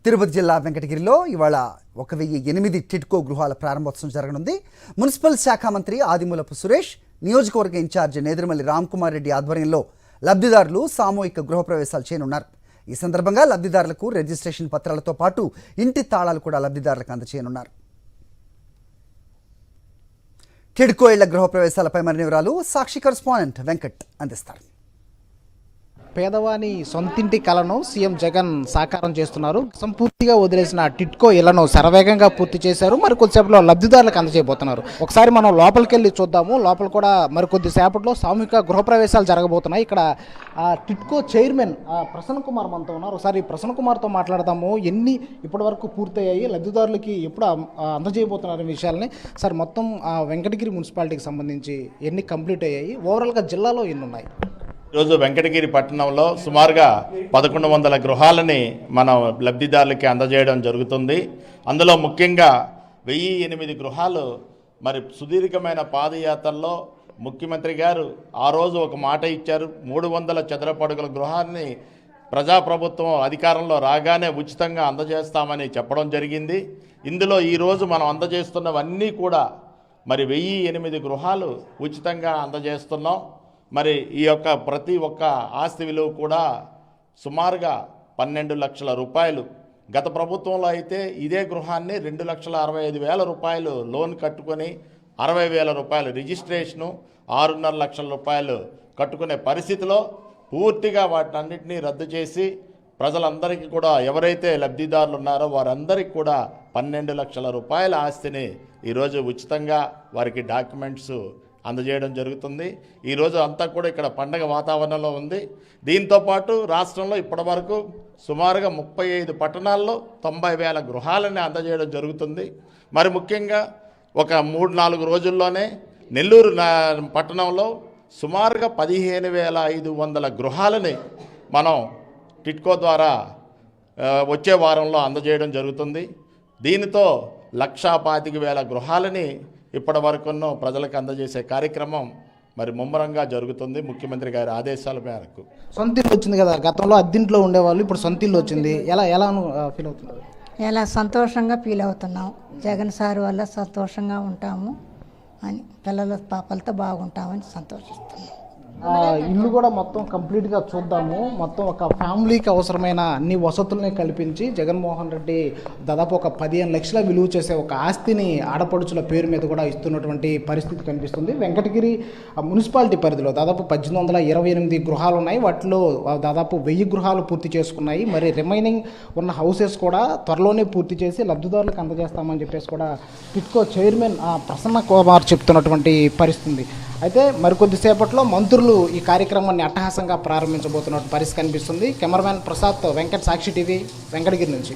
తిరుపతి జిల్లా వెంకటగిరిలో ఇవాళ 1008 టిడ్కో గృహాల ప్రారంభోత్సవం జరగనుంది. మున్సిపల్ శాఖ మంత్రి ఆదిమూలపు సురేష్, నియోజకవర్గ ఇన్ఛార్జ్ నేదురుమల్లి రామ్కుమార్ రెడ్డి ఆధ్వర్యంలో లబ్ధిదారులు సామూహిక గృహప్రవేశాలు చేయనున్నారు. ఈ సందర్భంగా లబ్ధిదారులకు రిజిస్ట్రేషన్ పత్రాలతో పాటు ఇంటి తాళాలు కూడా లబ్ధిదారులకు అందజేయనున్నారు. టిడ్కో ఇళ్ల గృహప్రవేశాలపై మరిన్ని వివరాలు సాక్షి కరెస్పాండెంట్ వెంకట్ అందిస్తారు. పేదవాని సొంతింటి కలను సీఎం జగన్ సాకారం చేస్తున్నారు. సంపూర్తిగా వదిలేసిన టిడ్కో ఇళ్లను శరవేగంగా పూర్తి చేశారు. మరికొద్దిసేపట్లో లబ్ధిదారులకు అందజేయబోతున్నారు. ఒకసారి మనం లోపలికి వెళ్ళి చూద్దాము. లోపల కూడా మరికొద్ది సేపట్లో సామూహిక గృహప్రవేశాలు జరగబోతున్నాయి. ఇక్కడ టిడ్కో చైర్మన్ ప్రసన్న కుమార్ మనతో ఉన్నారు. ఒకసారి ప్రసన్న కుమార్తో మాట్లాడదాము. ఎన్ని ఇప్పటి వరకు పూర్తయ్యాయి, లబ్ధిదారులకి ఎప్పుడు అందజేయబోతున్నారు ఈ విషయాలని. సార్, మొత్తం వెంకటగిరి మున్సిపాలిటీకి సంబంధించి ఎన్ని కంప్లీట్ అయ్యాయి, ఓవరాల్గా జిల్లాలో ఎన్ని ఉన్నాయి? ఈరోజు వెంకటగిరి పట్టణంలో సుమారుగా 1100 గృహాలని మనం లబ్ధిదారులకి అందజేయడం జరుగుతుంది. అందులో ముఖ్యంగా 1008 గృహాలు మరి సుదీర్ఘమైన పాదయాత్రలో ముఖ్యమంత్రి గారు ఆ రోజు ఒక మాట ఇచ్చారు. 300 చదరపు అడుగుల గృహాన్ని ప్రజాప్రభుత్వం అధికారంలో రాగానే ఉచితంగా అందజేస్తామని చెప్పడం జరిగింది. ఇందులో ఈరోజు మనం అందజేస్తున్నవన్నీ కూడా మరి 1008 గృహాలు ఉచితంగా అందజేస్తున్నాం. మరి ఈ యొక్క ప్రతి ఒక్క ఆస్తి విలువ కూడా సుమారుగా 12 లక్షల రూపాయలు. గత ప్రభుత్వంలో అయితే ఇదే గృహాన్ని 2,65,000 రూపాయలు లోన్ కట్టుకొని 60,000 రూపాయలు రిజిస్ట్రేషను, 6.5 లక్షల రూపాయలు కట్టుకునే పరిస్థితిలో పూర్తిగా వాటన్నిటినీ రద్దు చేసి ప్రజలందరికీ కూడా ఎవరైతే లబ్ధిదారులు ఉన్నారో వారందరికీ కూడా 12 లక్షల రూపాయల ఆస్తిని ఈరోజు ఉచితంగా వారికి డాక్యుమెంట్స్ అందజేయడం జరుగుతుంది. ఈరోజు అంతా కూడా ఇక్కడ పండగ వాతావరణంలో ఉంది. దీంతోపాటు రాష్ట్రంలో ఇప్పటివరకు సుమారుగా 35 పట్టణాల్లో 90,000 గృహాలని అందజేయడం జరుగుతుంది. మరి ముఖ్యంగా ఒక 3-4 రోజుల్లోనే నెల్లూరు పట్టణంలో సుమారుగా 15,500 గృహాలని మనం టిడ్కో ద్వారా వచ్చే వారంలో అందజేయడం జరుగుతుంది. దీనితో 1,25,000 గృహాలని ఇప్పటి వరకున్న ప్రజలకు అందజేసే కార్యక్రమం మరి ముమ్మరంగా జరుగుతుంది. ముఖ్యమంత్రి గారి ఆదేశాల మేరకు సొంతిల్లు వచ్చింది కదా, గతంలో అద్దింట్లో ఉండేవాళ్ళు, ఇప్పుడు సొంతిల్లు వచ్చింది. ఎలా ఫీల్ అవుతున్నారు? ఎలా సంతోషంగా ఫీల్ అవుతున్నాం. జగన్ సార్ వల్ల సంతోషంగా ఉంటాము అని, పిల్లల పాపలతో బాగుంటామని సంతోషిస్తున్నాం. ఇల్లు కూడా మొత్తం కంప్లీట్గా చూద్దాము. మొత్తం ఒక ఫ్యామిలీకి అవసరమైన అన్ని వసతుల్ని కల్పించి జగన్మోహన్ రెడ్డి దాదాపు ఒక 15 లక్షల విలువ చేసే ఒక ఆస్తిని ఆడపడుచుల పేరు మీద కూడా ఇస్తున్నటువంటి పరిస్థితి కనిపిస్తుంది. వెంకటగిరి మున్సిపాలిటీ పరిధిలో దాదాపు 1828 గృహాలు ఉన్నాయి. వాటిలో దాదాపు 1000 గృహాలు పూర్తి చేసుకున్నాయి. మరి రిమైనింగ్ ఉన్న హౌసెస్ కూడా త్వరలోనే పూర్తి చేసి లబ్ధిదారులకు అందజేస్తామని చెప్పేసి కూడా టిడ్కో చైర్మన్ ప్రసన్న కుమార్ చెప్తున్నటువంటి పరిస్థితి. అయితే మరికొద్దిసేపట్లో మంత్రులు ఈ కార్యక్రమాన్ని అట్టహాసంగా ప్రారంభించబోతున్న పరిస్థితి కనిపిస్తుంది. కెమెరామ్యాన్ ప్రసాద్, వెంకట్, సాక్షి టీవీ, వెంకటగిరి నుంచి.